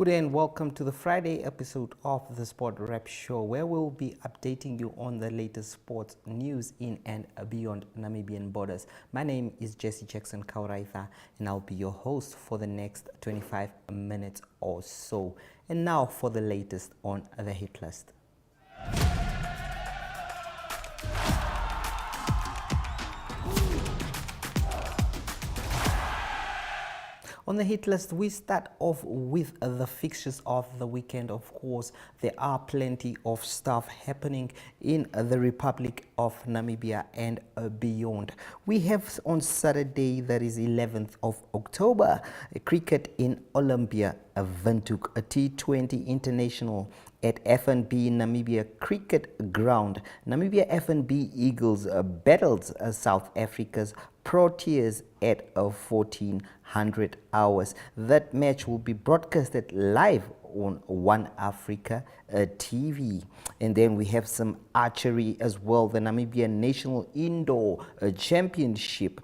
Good day and welcome to the Friday episode of the Sport Rap Show, where we'll be updating you on the latest sports news in and beyond Namibian borders. My name is Jesse Jackson Kauraitha, and I'll be your host for the next 25 minutes or so. And now for the latest on the hit list. On the hit list, we start off with the fixtures of the weekend. Of course, there are plenty of stuff happening in the Republic of Namibia and beyond. We have on Saturday, that is 11th of October, cricket in Olympia, Windhoek, a T20 international at FNB Namibia Cricket Ground. Namibia FNB Eagles battled South Africa's Proteas at 1400 hours. That match will be broadcasted live on One Africa TV. And then we have some archery as well. The Namibian National Indoor Championship,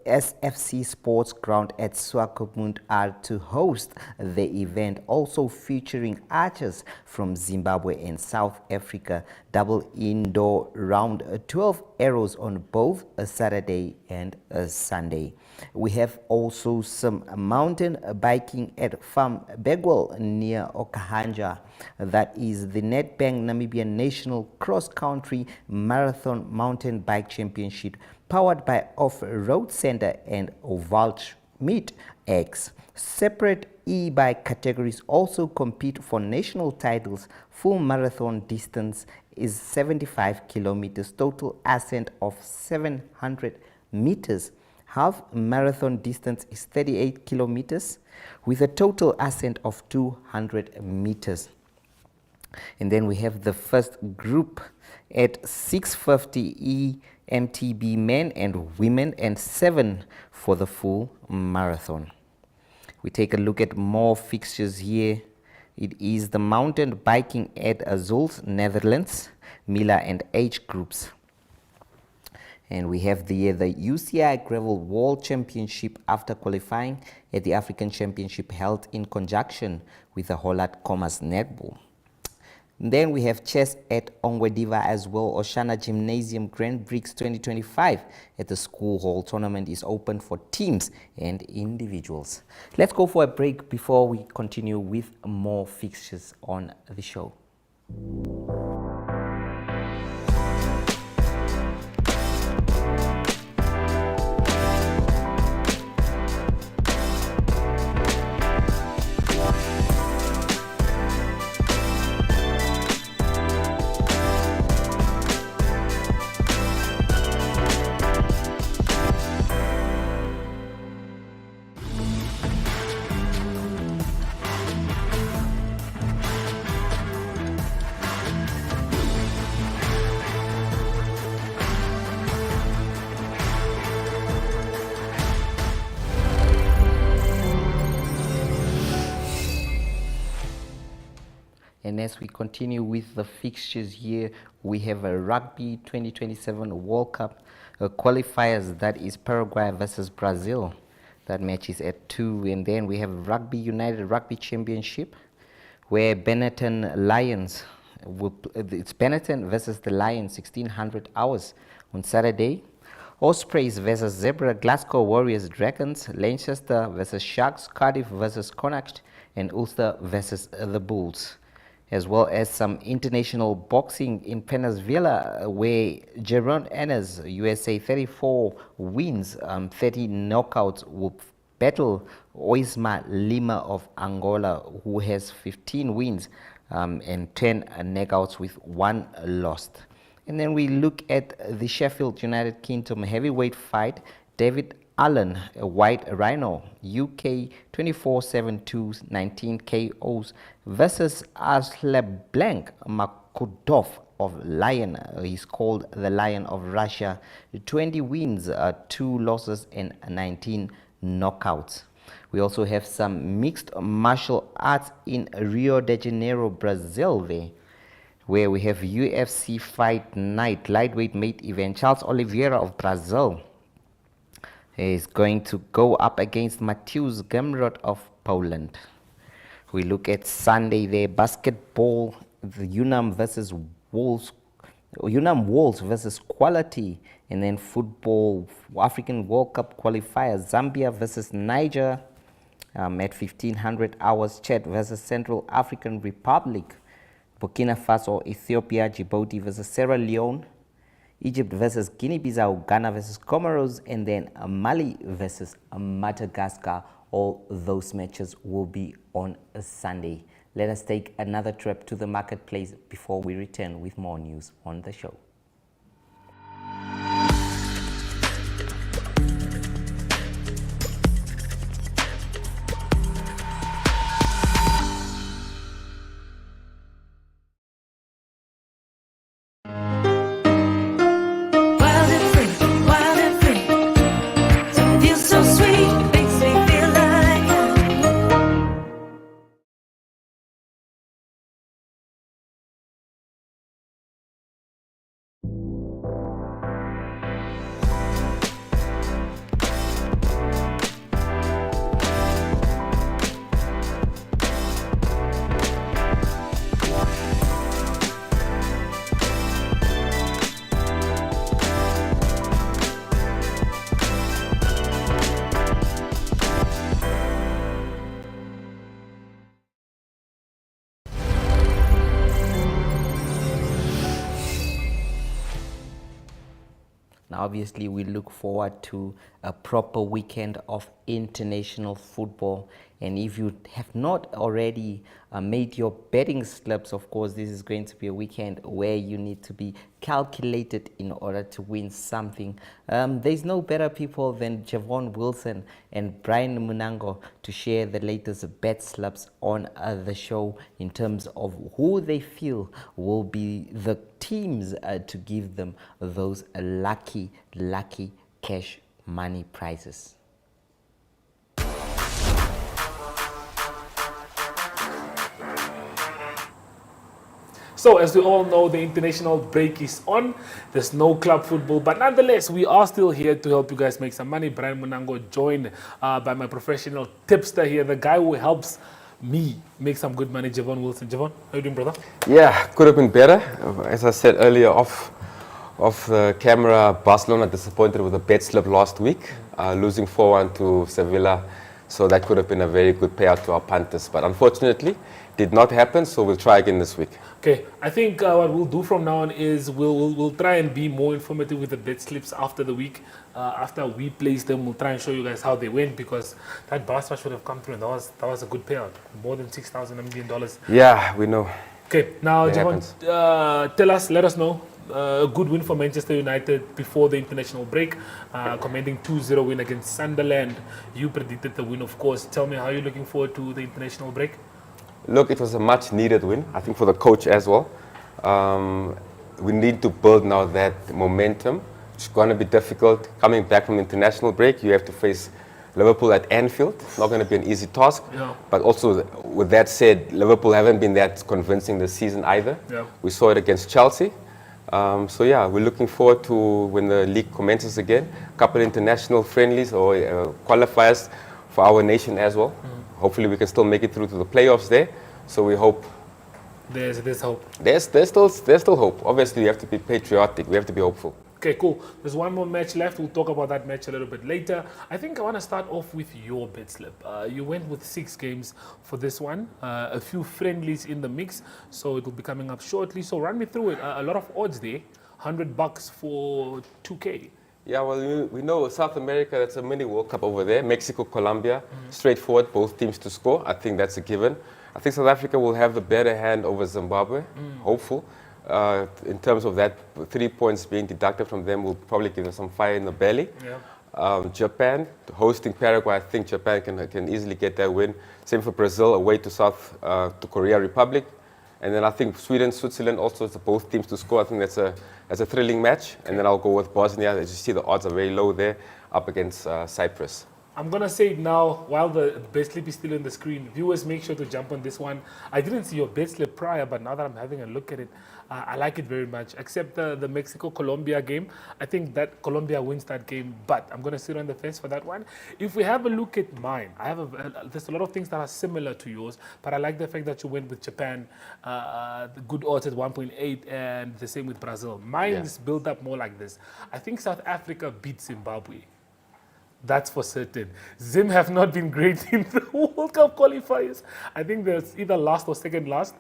SFC Sports Ground at Swakopmund are to host the event, also featuring archers from Zimbabwe and South Africa. Double indoor round, 12 arrows on both a Saturday and a Sunday. We have also some mountain biking at Farm Begwell near Okahanja. That is the Nedbank Namibian National Cross Country Marathon Mountain Bike Championship, powered by Off-Road Center and Ovalt Meet X. Separate e-bike categories also compete for national titles. Full marathon distance is 75 kilometers, total ascent of 700 meters. Half marathon distance is 38 kilometers with a total ascent of 200 meters. And then we have the first group at 650 EMTB men and women and 7 for the full marathon. We take a look at more fixtures here. It is the mountain biking at Azuls, Netherlands, Mila and H groups. And we have the UCI Gravel World Championship after qualifying at the African Championship held in conjunction with the Holland Commerce Netball. Then we have chess at Ongwediva as well. Oshana Gymnasium Grand Prix 2025 at the School Hall tournament is open for teams and individuals. Let's go for a break before we continue with more fixtures on the show. And as we continue with the fixtures here, we have a Rugby 2027 World Cup qualifiers. That is Paraguay versus Brazil. That match is at 2. And then we have Rugby United Rugby Championship, where Benetton Lions, it's Benetton versus the Lions, 1600 hours on Saturday. Ospreys versus Zebra, Glasgow Warriors Dragons, Leicester versus Sharks, Cardiff versus Connacht, and Ulster versus the Bulls. As well as some international boxing in Venezuela, where Jeroen Ennis, USA, 34 wins, 30 knockouts, will battle Oisma Lima of Angola, who has 15 wins and 10 knockouts with 1 lost. And then we look at the Sheffield United Kingdom heavyweight fight. David Allen, a White Rhino, UK 24-7-2, 19 KOs versus Arslan Blank Makudov of Lion. He's called the Lion of Russia. 20 wins, 2 losses and 19 knockouts. We also have some mixed martial arts in Rio de Janeiro, Brazil there, where we have UFC Fight Night lightweight main event. Charles Oliveira of Brazil is going to go up against Mateusz Gamrot of Poland. We look at Sunday there, basketball, the UNAM versus Wolves, UNAM Wolves versus Quality, and then football, African World Cup qualifiers, Zambia versus Niger at 1500 hours, Chad versus Central African Republic, Burkina Faso, Ethiopia, Djibouti versus Sierra Leone, Egypt versus Guinea-Bissau, Ghana versus Comoros, and then Mali versus Madagascar. All those matches will be on a Sunday. Let us take another trip to the marketplace before we return with more news on the show. Now, obviously, we look forward to a proper weekend of international football. And if you have not already made your betting slips, of course, this is going to be a weekend where you need to be calculated in order to win something. There's no better people than Javon Wilson and Brian Munango to share the latest bet slips on the show in terms of who they feel will be the teams to give them those lucky cash money prizes. So, as we all know, the international break is on. There's no club football, but nonetheless, we are still here to help you guys make some money. Brian Munango, joined by my professional tipster here, the guy who helps me make some good money, Javon Wilson. Javon, how you doing, brother? Yeah, could have been better. As I said earlier, off the camera, Barcelona disappointed with a bet slip last week, losing 4-1 to Sevilla. So that could have been a very good payout to our punters. But unfortunately, did not happen, so we'll try again this week. Okay, I think what we'll do from now on is we'll try and be more informative with the bet slips after the week. After we place them, we'll try and show you guys how they went, because that Barca should have come through, and that was a good payout, more than $6,000 million. Yeah, we know. Okay, now Javon, let us know a good win for Manchester United before the international break, commanding 2-0 win against Sunderland. You predicted the win, of course. Tell me how you're looking forward to the international break. Look, it was a much needed win, I think, for the coach as well. We need to build now that momentum. It's going to be difficult. Coming back from the international break, you have to face Liverpool at Anfield. It's not going to be an easy task. Yeah. But also, with that said, Liverpool haven't been that convincing this season either. Yeah. We saw it against Chelsea. So yeah, we're looking forward to when the league commences again. A couple of international friendlies or qualifiers for our nation as well. Hopefully we can still make it through to the playoffs there. So we hope. There's hope. There's still hope. Obviously, we have to be patriotic. We have to be hopeful. Okay, cool. There's one more match left. We'll talk about that match a little bit later. I think I want to start off with your bet slip. You went with 6 games for this one. A few friendlies in the mix, so it will be coming up shortly. So run me through it. A lot of odds there. $100 for 2K. Yeah, well, we know South America, that's a mini World Cup over there. Mexico, Colombia, straightforward, both teams to score. I think that's a given. I think South Africa will have the better hand over Zimbabwe, hopeful. In terms of that, 3 points being deducted from them will probably give them some fire in the belly. Yeah. Japan, hosting Paraguay, I think Japan can easily get that win. Same for Brazil, away to Korea Republic. And then I think Sweden, Switzerland also, it's both teams to score. I think that's a thrilling match. And then I'll go with Bosnia. As you see, the odds are very low there, up against Cyprus. I'm gonna say it now while the bet slip is still on the screen. Viewers, make sure to jump on this one. I didn't see your bet slip prior, but now that I'm having a look at it, I like it very much. Except the Mexico-Colombia game, I think that Colombia wins that game. But I'm gonna sit on the fence for that one. If we have a look at mine, I have there's a lot of things that are similar to yours, but I like the fact that you went with Japan, the good odds at 1.8, and the same with Brazil. Mine is built up more like this. I think South Africa beat Zimbabwe. That's for certain. Zim have not been great in the World Cup qualifiers. I think they're either last or second last.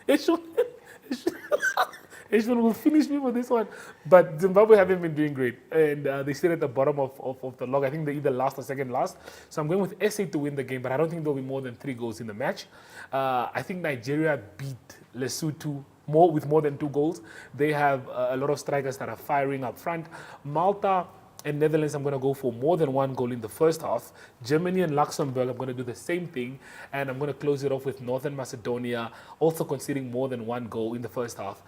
Eshwin will finish me for this one. But Zimbabwe haven't been doing great. And they sit at the bottom of the log. I think they're either last or second last. So I'm going with SA to win the game, but I don't think there'll be more than 3 goals in the match. I think Nigeria beat Lesotho with more than 2 goals. They have a lot of strikers that are firing up front. Malta and Netherlands, I'm going to go for more than 1 goal in the first half. Germany and Luxembourg, I'm going to do the same thing. And I'm going to close it off with Northern Macedonia, also conceding more than 1 goal in the first half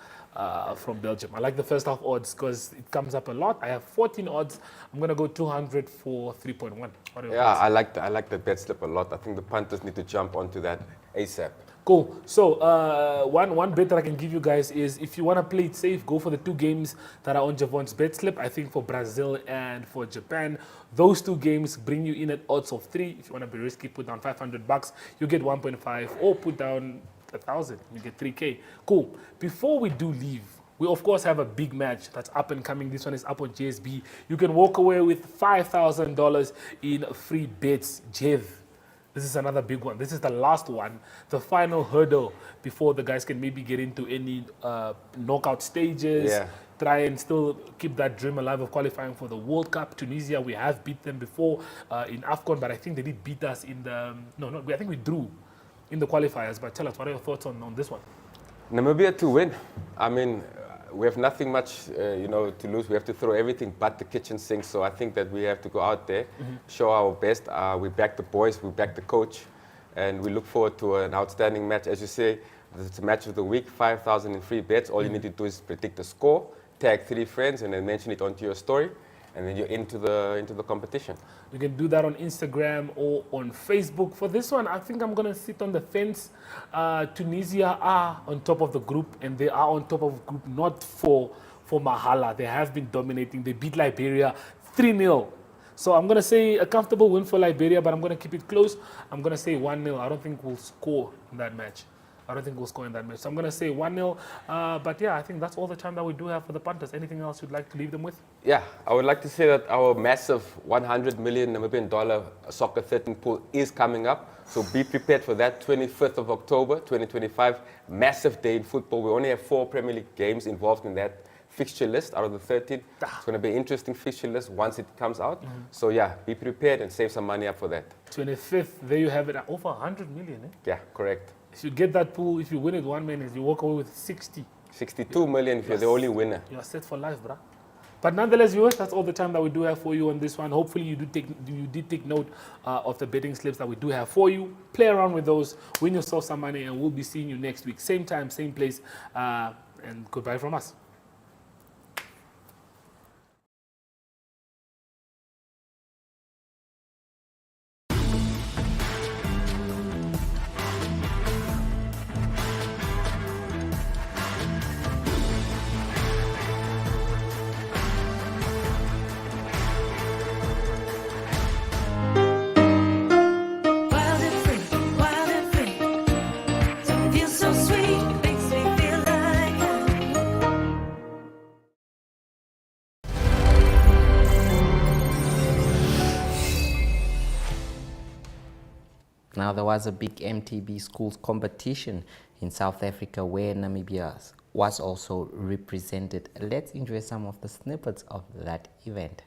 from Belgium. I like the first half odds because it comes up a lot. I have 14 odds. I'm going to go 200 for 3.1. Yeah, I like the bet slip a lot. I think the punters need to jump onto that ASAP. Cool. So one bet that I can give you guys is if you want to play it safe, go for the 2 games that are on Javon's bet slip. I think for Brazil and for Japan, those 2 games bring you in at odds of 3. If you want to be risky, put down $500. You get 1.5, or put down 1,000. You get 3K. Cool. Before we do leave, we of course have a big match that's up and coming. This one is up on JSB. You can walk away with $5,000 in free bets. Jev. This is another big one. This is the last one, the final hurdle before the guys can maybe get into any knockout stages. Yeah. Try and still keep that dream alive of qualifying for the World Cup. Tunisia, we have beat them before in AFCON, but I think they did beat us in the... I think we drew in the qualifiers. But tell us, what are your thoughts on this one? Namibia to win. I mean, we have nothing much, to lose. We have to throw everything but the kitchen sink. So I think that we have to go out there, show our best. We back the boys, we back the coach, and we look forward to an outstanding match. As you say, it's a match of the week, 5,000 in free bets. All you need to do is predict the score, tag 3 friends, and then mention it onto your story, and then you're into the competition. You can do that on Instagram or on Facebook. For this one, I think I'm going to sit on the fence. Tunisia are on top of the group, and they are on top of the group not for Mahala. They have been dominating. They beat Liberia 3-0. So I'm going to say a comfortable win for Liberia, but I'm going to keep it close. I'm going to say 1-0. I don't think we'll score in that match. So I'm going to say 1-0. But yeah, I think that's all the time that we do have for the punters. Anything else you'd like to leave them with? Yeah, I would like to say that our massive 100 million Namibian dollar Soccer 13 pool is coming up. So be prepared for that, 25th of October, 2025. Massive day in football. We only have 4 Premier League games involved in that fixture list out of the 13. It's going to be an interesting fixture list once it comes out. So yeah, be prepared and save some money up for that. 25th, there you have it. Over 100 million, eh? Yeah, correct. If you get that pool, if you win it 1 minute, you walk away with 60. 62 million if you're the only winner. You are set for life, bruh. But nonetheless, viewers, that's all the time that we do have for you on this one. Hopefully you did take note of the betting slips that we do have for you. Play around with those, win yourself some money, and we'll be seeing you next week. Same time, same place, and goodbye from us. Now, there was a big MTB schools competition in South Africa where Namibia was also represented. Let's enjoy some of the snippets of that event.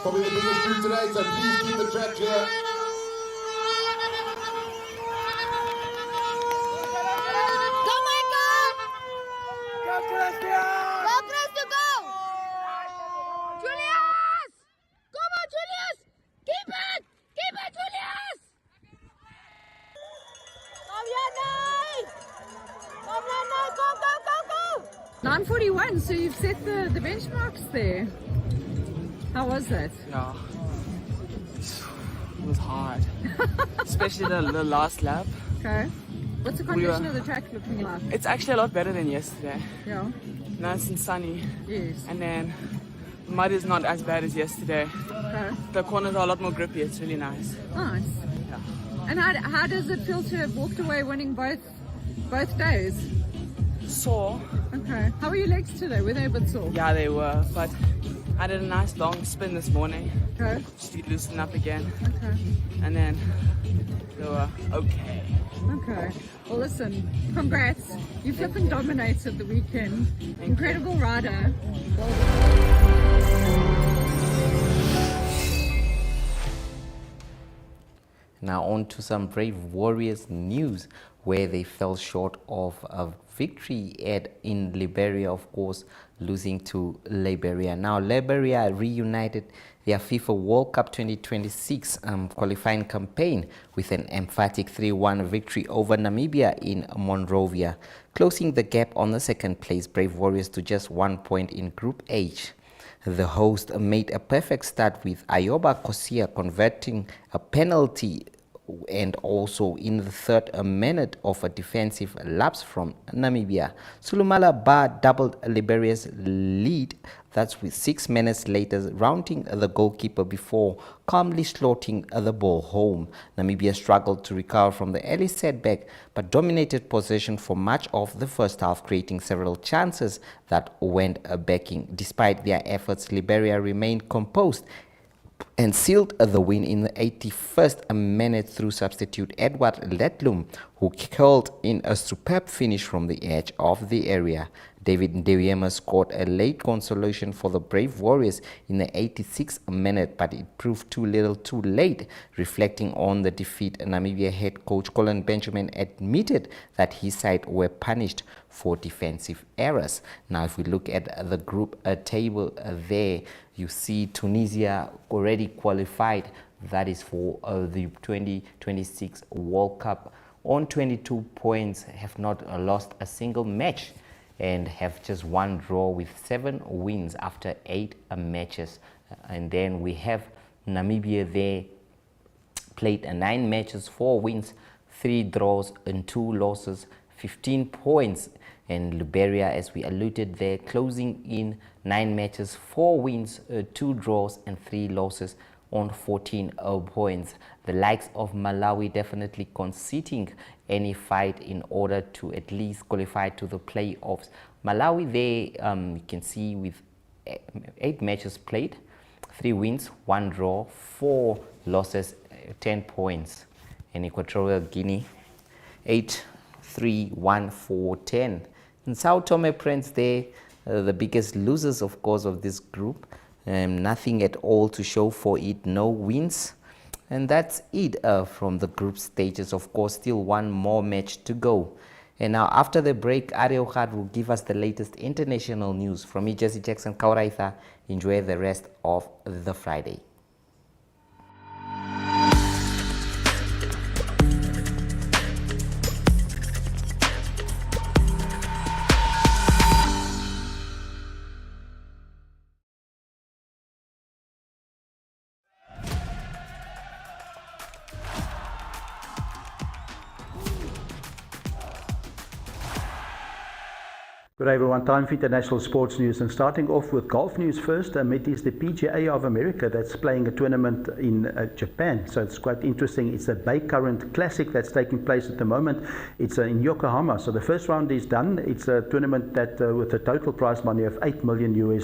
Probably the biggest group today, so please keep the track clear. Go, Michael! Go, Christian! Go, Christian, go! Julius! Come on, Julius! Keep it! Keep it, Julius! Come here, Nate! Come here, Nate! Go, go, go, go! 9:41, so you've set the benchmarks there. How was that? Yeah, it was hard, especially the last lap. Okay. What's the condition of the track looking like? It's actually a lot better than yesterday. Yeah. Nice and sunny, Yes. and then the mud is not as bad as yesterday. Okay. The corners are a lot more grippy. It's really nice. Nice. Yeah. And how does it feel to have walked away winning both days? Sore, Okay. How were your legs today? Were they a bit sore? yeah, they were, but I did a nice long spin this morning Okay. just to loosen up again, Okay. and then they were okay. Okay. Well, listen. Congrats. You flipping dominated the weekend. Incredible rider. Well Now on to some Brave Warriors news, where they fell short of a victory in Liberia, of course, losing to Liberia. Now Liberia reunited their FIFA World Cup 2026 qualifying campaign with an emphatic 3-1 victory over Namibia in Monrovia, closing the gap on the second place Brave Warriors to just 1 point in Group H. The host made a perfect start with Ayoba Kosia converting a penalty and also in the third minute of a defensive lapse from Namibia. Sulumala Ba doubled Liberia's lead, that's with 6 minutes later rounding the goalkeeper before calmly slotting the ball home. Namibia struggled to recover from the early setback but dominated possession for much of the first half, creating several chances that went begging. Despite their efforts, Liberia remained composed and sealed the win in the 81st minute through substitute Edward Letlum, who curled in a superb finish from the edge of the area. David Ndeweyema scored a late consolation for the Brave Warriors in the 86th minute, but it proved too little too late. Reflecting on the defeat, Namibia head coach Colin Benjamin admitted that his side were punished for defensive errors. Now, if we look at the group table there, you see Tunisia already qualified. That is for the 2026 World Cup on 22 points, have not lost a single match and have just one draw with 7 wins after 8 matches. And then we have Namibia there, played 9 matches, 4 wins, 3 draws and 2 losses, 15 points. And Liberia, as we alluded there, closing in 9 matches, 4 wins, 2 draws and 3 losses on 14 points. The likes of Malawi definitely conceding any fight in order to at least qualify to the playoffs. Malawi there, you can see with 8 matches played, 3 wins, 1 draw, 4 losses, 10 points. And Equatorial Guinea, 8, 3, 1, 4, 10. And Sao Tome Prince there, the biggest losers, of course, of this group. Nothing at all to show for it, no wins. And that's it from the group stages. Of course, still one more match to go. And now after the break, Ariel Khad will give us the latest international news. From me, Jesse Jackson Kauraitha. Enjoy the rest of the Friday. Good day everyone, time for international sports news, and starting off with golf news first. It is the PGA of America that's playing a tournament in Japan, so it's quite interesting. It's a Bay Current Classic that's taking place at the moment. It's in Yokohama, so the first round is done. It's a tournament that with a total prize money of $8 million.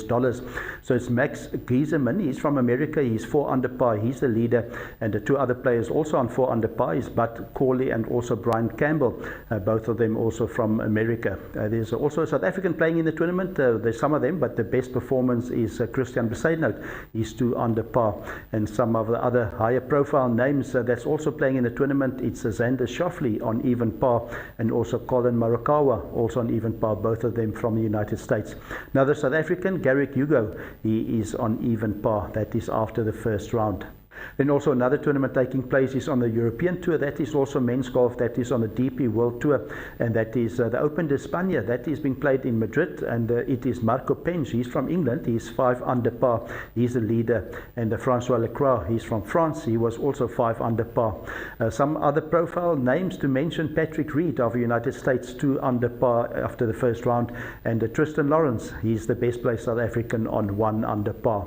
So it's Max Giesemann, he's from America, he's 4 under par, he's the leader, and the 2 other players also on 4 under par is Bud Corley and also Brian Campbell, both of them also from America. There's also a South South African playing in the tournament, there's some of them, but the best performance is Christian Besaidnout. He's 2 under par. And some of the other higher profile names that's also playing in the tournament, it's Xander Schauffele on even par, and also Colin Morikawa also on even par, both of them from the United States. Another South African, Garrick Hugo, he is on even par. That is after the first round. Then also another tournament taking place is on the European Tour. That is also men's golf. That is on the DP World Tour, and that is the Open de España. That is being played in Madrid, and it is Marco Penge. He's from England. He's 5 under par. He's the leader. And Francois Lecroix, he's from France. He was also 5 under par. Some other profile names to mention: Patrick Reed of the United States, 2 under par after the first round, and Tristan Lawrence, he's the best placed South African on 1 under par.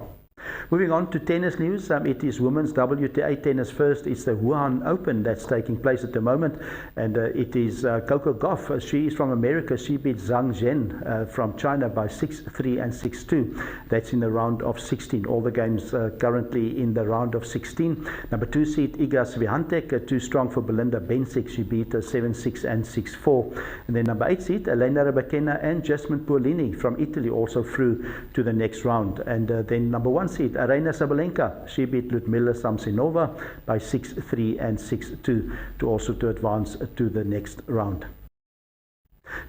Moving on to tennis news, it is women's WTA tennis first. It's the Wuhan Open that's taking place at the moment, and it is Coco Gauff. She is from America. She beat Zhang Zhen from China by 6-3 and 6-2. That's in the round of 16. All the games currently in the round of 16. Number 2 seed Iga Swiatek, too strong for Belinda Bencic. She beat 7-6 and 6-4. And then number 8 seed Elena Rybakina and Jasmine Paolini from Italy also through to the next round. And then number 1 seed Aryna Sabalenka, she beat Ludmila Samsonova by 6-3 and 6-2 to advance to the next round.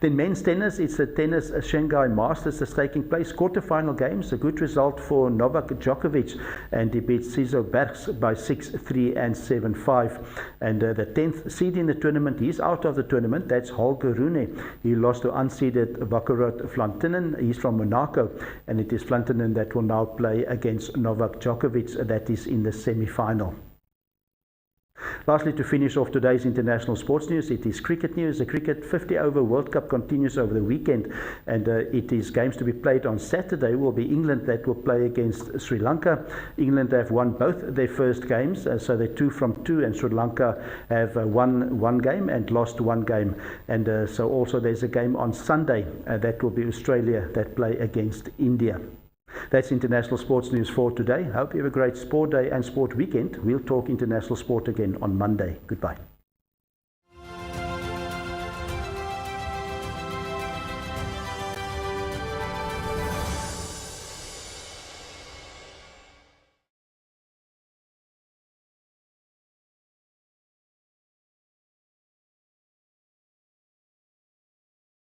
Then men's tennis, it's the Tennis Shanghai Masters that's taking place. Quarterfinal games, a good result for Novak Djokovic, and he beat Cizo Bergs by 6-3 and 7-5. And the 10th seed in the tournament, he's out of the tournament. That's Holger Rune. He lost to unseeded Baccarat Flantinen. He's from Monaco, and it is Flantinen that will now play against Novak Djokovic. That is in the semi-final. Lastly, to finish off today's international sports news, it is cricket news. The Cricket 50-over World Cup continues over the weekend, and it is games to be played on Saturday. Will be England that will play against Sri Lanka. England have won both their first games, so they're 2 from 2, and Sri Lanka have won 1 game and lost 1 game. And so also there's a game on Sunday, that will be Australia that play against India. That's international sports news for today. Hope you have a great sport day and sport weekend. We'll talk international sport again on Monday. Goodbye.